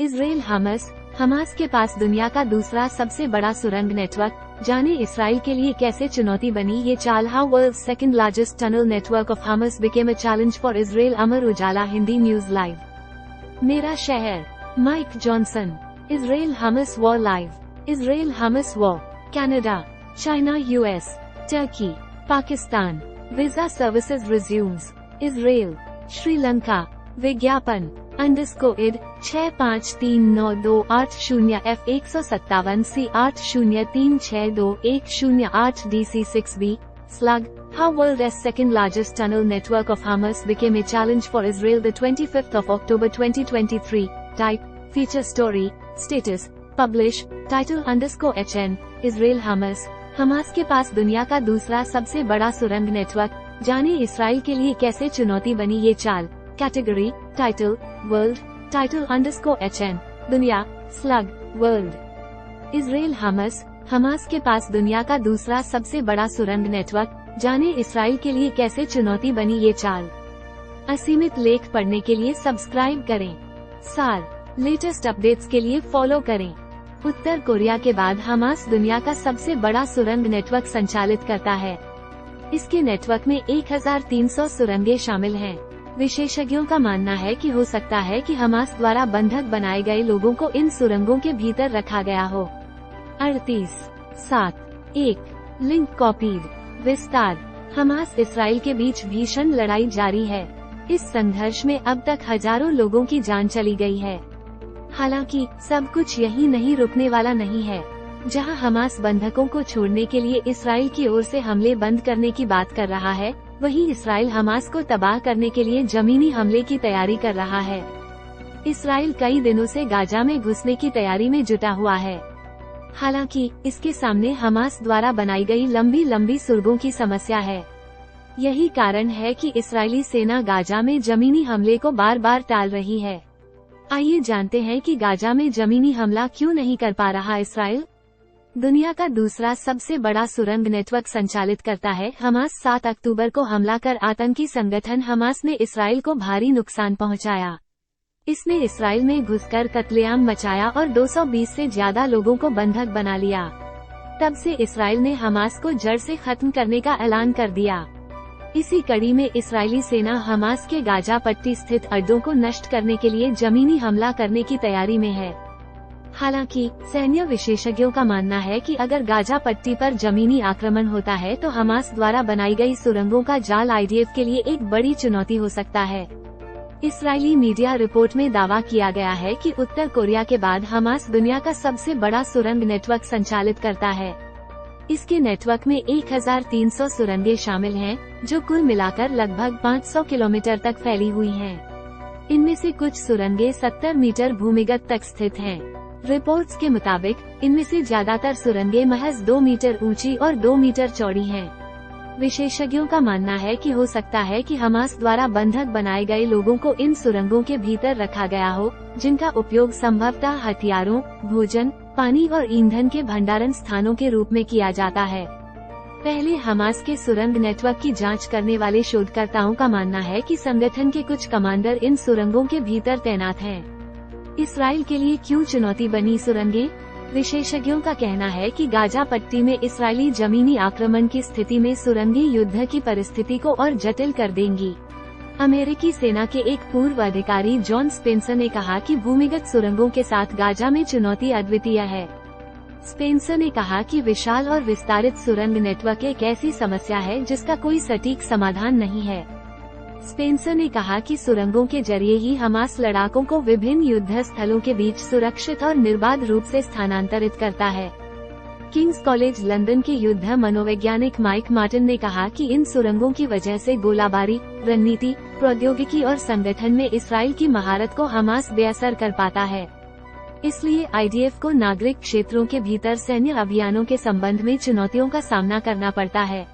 Israel Hamas के पास दुनिया का दूसरा सबसे बड़ा सुरंग नेटवर्क, जाने इसराइल के लिए कैसे चुनौती बनी ये चाल। How world second largest tunnel network of Hamas became a challenge for Israel. Amar Ujala Hindi news live. मेरा शहर, Mike Johnson. Israel Hamas war live. Israel Hamas war, Canada, China, US, Turkey, Pakistan. Visa services resumes. Israel, Sri Lanka. विज्ञापन _id 6539280 F157C 803621008 DC6B slug. How world's second largest tunnel network of Hamas became a challenge for Israel the 25th of October 2023. Type, feature story, status, publish, title _HN, Israel Hamas के पास दुनिया का दूसरा सबसे बड़ा सुरंग network, जाने Israel के लिए कैसे चुनौती बनी ये चाल। Category, title, world, title _HN, दुनिया, स्लग, वर्ल्ड। इजराइल हमास के पास दुनिया का दूसरा सबसे बड़ा सुरंग नेटवर्क, जाने इसराइल के लिए कैसे चुनौती बनी ये चाल। असीमित लेख पढ़ने के लिए सब्सक्राइब करें। सार, लेटेस्ट अपडेट्स के लिए फॉलो करें। उत्तर कोरिया के बाद हमास दुनिया का सबसे बड़ा सुरंग नेटवर्क संचालित करता है। इसके नेटवर्क में 1300 सुरंगें शामिल हैं। विशेषज्ञों का मानना है कि हो सकता है कि हमास द्वारा बंधक बनाए गए लोगों को इन सुरंगों के भीतर रखा गया हो। 38.7.1 लिंक कॉपीड। विस्तार, हमास इसराइल के बीच भीषण लड़ाई जारी है। इस संघर्ष में अब तक हजारों लोगों की जान चली गई है। हालांकि सब कुछ यहीं नहीं रुकने वाला नहीं है। जहां हमास बंधकों को छोड़ने के लिए इसराइल की ओर से हमले बंद करने की बात कर रहा है, वहीं इसराइल हमास को तबाह करने के लिए जमीनी हमले की तैयारी कर रहा है। इसराइल कई दिनों से गाजा में घुसने की तैयारी में जुटा हुआ है। हालांकि इसके सामने हमास द्वारा बनाई गई लंबी लंबी सुरंगों की समस्या है। यही कारण है कि इस्राएली सेना गाजा में जमीनी हमले को बार बार टाल रही है। आइए जानते हैं कि गाजा में जमीनी हमला क्यों नहीं कर पा रहा इसराइल। दुनिया का दूसरा सबसे बड़ा सुरंग नेटवर्क संचालित करता है हमास। 7 अक्टूबर को हमला कर आतंकी संगठन हमास ने इसराइल को भारी नुकसान पहुंचाया। इसने इसराइल में घुसकर कत्लेआम मचाया और 220 से ज्यादा लोगों को बंधक बना लिया। तब से इसराइल ने हमास को जड़ से खत्म करने का ऐलान कर दिया। इसी कड़ी में इस्राएली सेना हमास के गाजा पट्टी स्थित अड्डों को नष्ट करने के लिए जमीनी हमला करने की तैयारी में है। हालांकि सैन्य विशेषज्ञों का मानना है कि अगर गाजा पट्टी पर जमीनी आक्रमण होता है तो हमास द्वारा बनाई गई सुरंगों का जाल आईडीएफ के लिए एक बड़ी चुनौती हो सकता है। इस्राएली मीडिया रिपोर्ट में दावा किया गया है कि उत्तर कोरिया के बाद हमास दुनिया का सबसे बड़ा सुरंग नेटवर्क संचालित करता है। इसके नेटवर्क में 1300 सुरंगें शामिल हैं, जो कुल मिलाकर लगभग 500 किलोमीटर तक फैली हुई हैं। इनमें से कुछ सुरंगें 70 मीटर भूमिगत तक स्थित हैं। रिपोर्ट्स के मुताबिक इनमें से ज्यादातर सुरंगें महज 2 मीटर ऊंची और 2 मीटर चौड़ी हैं। विशेषज्ञों का मानना है कि हो सकता है कि हमास द्वारा बंधक बनाए गए लोगों को इन सुरंगों के भीतर रखा गया हो, जिनका उपयोग संभवतः हथियारों, भोजन, पानी और ईंधन के भंडारण स्थानों के रूप में किया जाता है। पहले हमास के सुरंग नेटवर्क की जांच करने वाले शोधकर्ताओं का मानना है कि संगठन के कुछ कमांडर इन सुरंगों के भीतर तैनात हैं। इसराइल के लिए क्यों चुनौती बनी सुरंगें? विशेषज्ञों का कहना है कि गाजा पट्टी में इस्राएली जमीनी आक्रमण की स्थिति में सुरंगें युद्ध की परिस्थिति को और जटिल कर देंगी। अमेरिकी सेना के एक पूर्व अधिकारी जॉन स्पेंसर ने कहा कि भूमिगत सुरंगों के साथ गाजा में चुनौती अद्वितीय है। स्पेंसर ने कहा कि विशाल और विस्तारित सुरंग नेटवर्क एक ऐसी समस्या है जिसका कोई सटीक समाधान नहीं है। स्पेंसर ने कहा कि सुरंगों के जरिए ही हमास लड़ाकों को विभिन्न युद्ध स्थलों के बीच सुरक्षित और निर्बाध रूप से स्थानांतरित करता है। किंग्स कॉलेज लंदन के युद्ध मनोवैज्ञानिक माइक मार्टिन ने कहा कि इन सुरंगों की वजह से गोलाबारी, रणनीति, प्रौद्योगिकी और संगठन में इसराइल की महारत को हमास बेअसर कर पाता है। इसलिए आईडीएफ को नागरिक क्षेत्रों के भीतर सैन्य अभियानों के संबंध में चुनौतियों का सामना करना पड़ता है।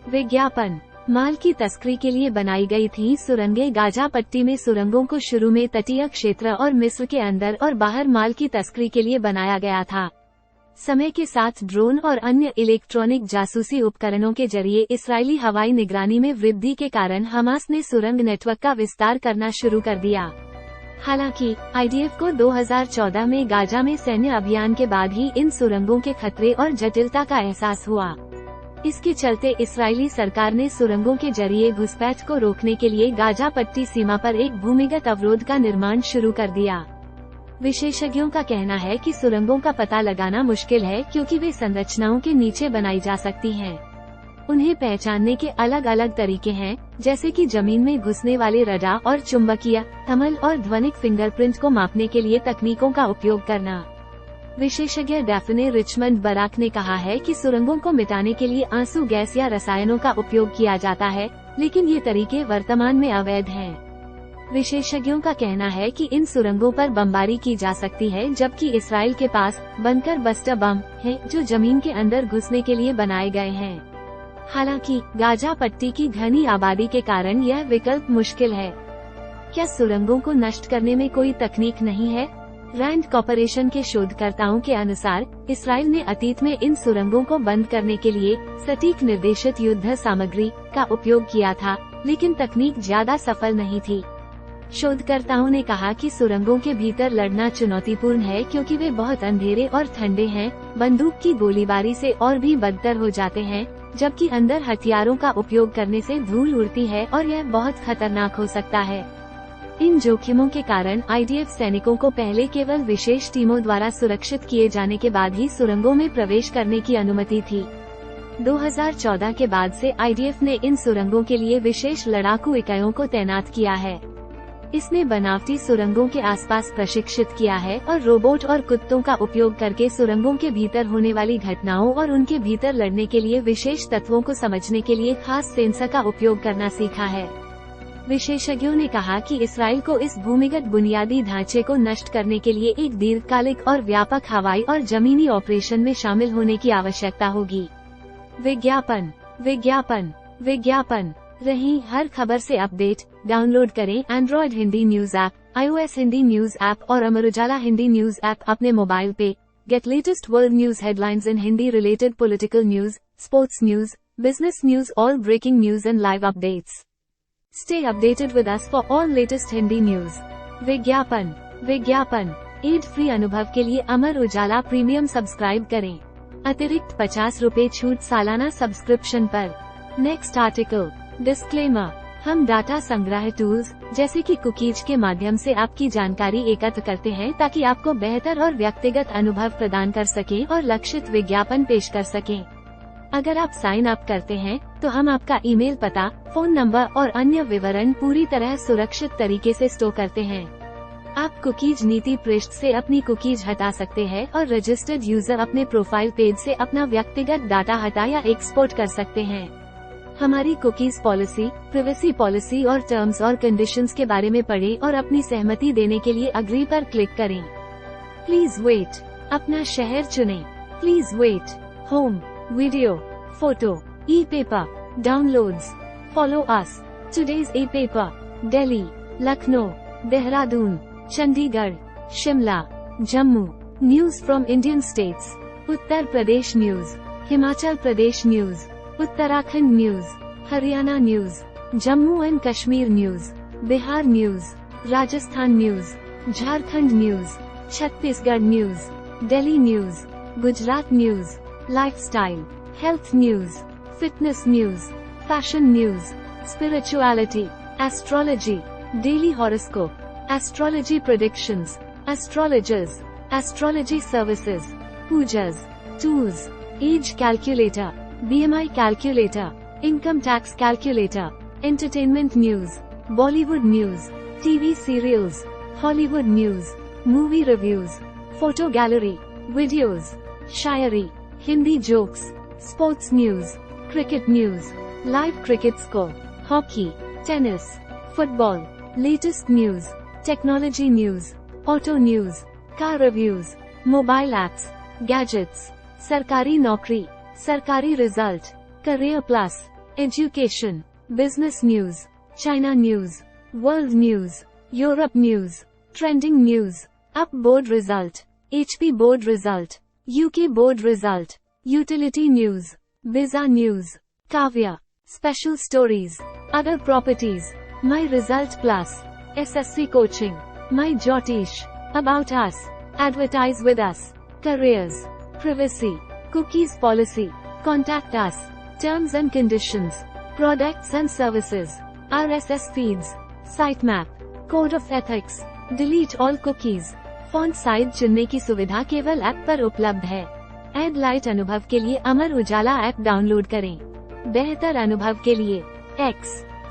विज्ञापन, माल की तस्करी के लिए बनाई गई थी सुरंगें। गाजा पट्टी में सुरंगों को शुरू में तटीय क्षेत्र और मिस्र के अंदर और बाहर माल की तस्करी के लिए बनाया गया था। समय के साथ ड्रोन और अन्य इलेक्ट्रॉनिक जासूसी उपकरणों के जरिए इस्राएली हवाई निगरानी में वृद्धि के कारण हमास ने सुरंग नेटवर्क का विस्तार करना शुरू कर दिया। हालांकि आईडीएफ को 2014 में गाजा में सैन्य अभियान के बाद ही इन सुरंगों के खतरे और जटिलता का एहसास हुआ। इसके चलते इस्राएली सरकार ने सुरंगों के जरिए घुसपैठ को रोकने के लिए गाजा पट्टी सीमा पर एक भूमिगत अवरोध का निर्माण शुरू कर दिया। विशेषज्ञों का कहना है कि सुरंगों का पता लगाना मुश्किल है क्योंकि वे संरचनाओं के नीचे बनाई जा सकती हैं। उन्हें पहचानने के अलग अलग तरीके हैं, जैसे कि जमीन में घुसने वाले रडार और चुंबकीय, थर्मल और ध्वनिक फिंगरप्रिंट को मापने के लिए तकनीकों का उपयोग करना। विशेषज्ञ डैफने रिचमंड बराक ने कहा है कि सुरंगों को मिटाने के लिए आंसू गैस या रसायनों का उपयोग किया जाता है, लेकिन ये तरीके वर्तमान में अवैध हैं। विशेषज्ञों का कहना है कि इन सुरंगों पर बमबारी की जा सकती है, जबकि इसराइल के पास बंकर बस्टर बम हैं, जो जमीन के अंदर घुसने के लिए बनाए गए हैं। हालांकि गाजा पट्टी की घनी आबादी के कारण यह विकल्प मुश्किल है। क्या सुरंगों को नष्ट करने में कोई तकनीक नहीं है? रैंड कॉर्पोरेशन के शोधकर्ताओं के अनुसार इसराइल ने अतीत में इन सुरंगों को बंद करने के लिए सटीक निर्देशित युद्ध सामग्री का उपयोग किया था, लेकिन तकनीक ज्यादा सफल नहीं थी। शोधकर्ताओं ने कहा कि सुरंगों के भीतर लड़ना चुनौतीपूर्ण है क्योंकि वे बहुत अंधेरे और ठंडे हैं, बंदूक की गोलीबारी से और भी बदतर हो जाते हैं, जबकि अंदर हथियारों का उपयोग करने से धूल उड़ती है और यह बहुत खतरनाक हो सकता है। इन जोखिमों के कारण आईडीएफ सैनिकों को पहले केवल विशेष टीमों द्वारा सुरक्षित किए जाने के बाद ही सुरंगों में प्रवेश करने की अनुमति थी। 2014 के बाद से आईडीएफ ने इन सुरंगों के लिए विशेष लड़ाकू इकाइयों को तैनात किया है। इसने बनावटी सुरंगों के आसपास प्रशिक्षित किया है और रोबोट और कुत्तों का उपयोग करके सुरंगों के भीतर होने वाली घटनाओं और उनके भीतर लड़ने के लिए विशेष तत्वों को समझने के लिए खास सेंसर का उपयोग करना सीखा है। विशेषज्ञों ने कहा कि इसराइल को इस भूमिगत बुनियादी ढांचे को नष्ट करने के लिए एक दीर्घकालिक और व्यापक हवाई और जमीनी ऑपरेशन में शामिल होने की आवश्यकता होगी। विज्ञापन विज्ञापन विज्ञापन रही हर खबर से अपडेट। डाउनलोड करें Android Hindi news app, iOS Hindi news app और अमर उजाला हिंदी न्यूज ऐप अपने मोबाइल पे। Get latest world news headlines in Hindi related political news, sports news, business news, all breaking news and live updates. Stay updated with us for all latest Hindi news. विज्ञापन विज्ञापन ad free अनुभव के लिए Amar Ujala premium subscribe करें। अतिरिक्त 50 रुपए छूट सालाना सब्सक्रिप्शन पर। Next article. डिस्क्लेमर। हम डाटा संग्रह टूल्स जैसे कि कुकीज के माध्यम से आपकी जानकारी एकत्र करते हैं ताकि आपको बेहतर और व्यक्तिगत अनुभव प्रदान कर सकें और लक्षित विज्ञापन पेश कर सकें। अगर आप साइन अप करते हैं तो हम आपका ईमेल पता, फोन नंबर और अन्य विवरण पूरी तरह सुरक्षित तरीके से स्टोर करते हैं। आप कुकीज नीति पृष्ठ से अपनी कुकीज हटा सकते हैं और रजिस्टर्ड यूजर अपने प्रोफाइल पेज से अपना व्यक्तिगत डाटा हटा या एक्सपोर्ट कर सकते हैं। हमारी कुकीज पॉलिसी, प्रिवेसी पॉलिसी और टर्म्स और कंडीशंस के बारे में पढ़ें और अपनी सहमति देने के लिए अग्री पर क्लिक करें। Please wait. अपना शहर चुनें। Please wait. Home, video, photo, e-paper, downloads. Follow us. Today's e-paper, Delhi, Lucknow, Dehradun, Chandigarh, Shimla, Jammu. News from Indian states. Uttar Pradesh news, Himachal Pradesh news, Uttarakhand news, Haryana news, Jammu and Kashmir news, Bihar news, Rajasthan news, Jharkhand news, Chhattisgarh news, Delhi news, Gujarat news, lifestyle, health news, fitness news, fashion news, spirituality, astrology, daily horoscope, astrology predictions, astrologers, astrology services, पूजर्स, tools, age calculator, BMI calculator, income tax calculator, entertainment news, Bollywood news, TV serials, Hollywood news, movie reviews, photo gallery, videos, शायरी, Hindi jokes, sports news, cricket news, live cricket score, hockey, tennis, football, latest news, technology news, auto news, car reviews, mobile apps, gadgets, सरकारी नौकरी, सरकारी result, career plus, education, business news, China news, world news, Europe news, trending news, UP board result, HP board result, UK board result, utility news, visa news, Kavya, special stories, other properties, my result plus, SSC coaching, my Jyotish, about us, advertise with us, careers, privacy, cookies policy, contact us, terms and conditions, products and services, RSS feeds, sitemap, code of ethics, delete all cookies, font size चुनने की सुविधा केवल app पर उपलब्ध है। Add light अनुभव के लिए अमर उजाला ऐप डाउनलोड करें। बेहतर अनुभव के लिए X,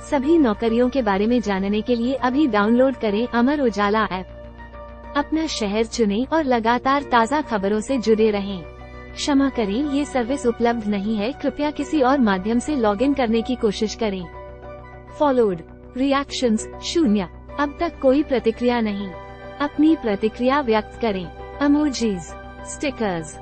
सभी नौकरियों के बारे में जानने के लिए अभी डाउनलोड करें अमर उजाला ऐप। अपना शहर चुनें और लगातार ताज़ा खबरों से जुड़े रहें। क्षमा करें, ये सर्विस उपलब्ध नहीं है, कृपया किसी और माध्यम से लॉगिन करने की कोशिश करें। फॉलोड, रिएक्शंस 0, अब तक कोई प्रतिक्रिया नहीं। अपनी प्रतिक्रिया व्यक्त करें। Emojis, stickers,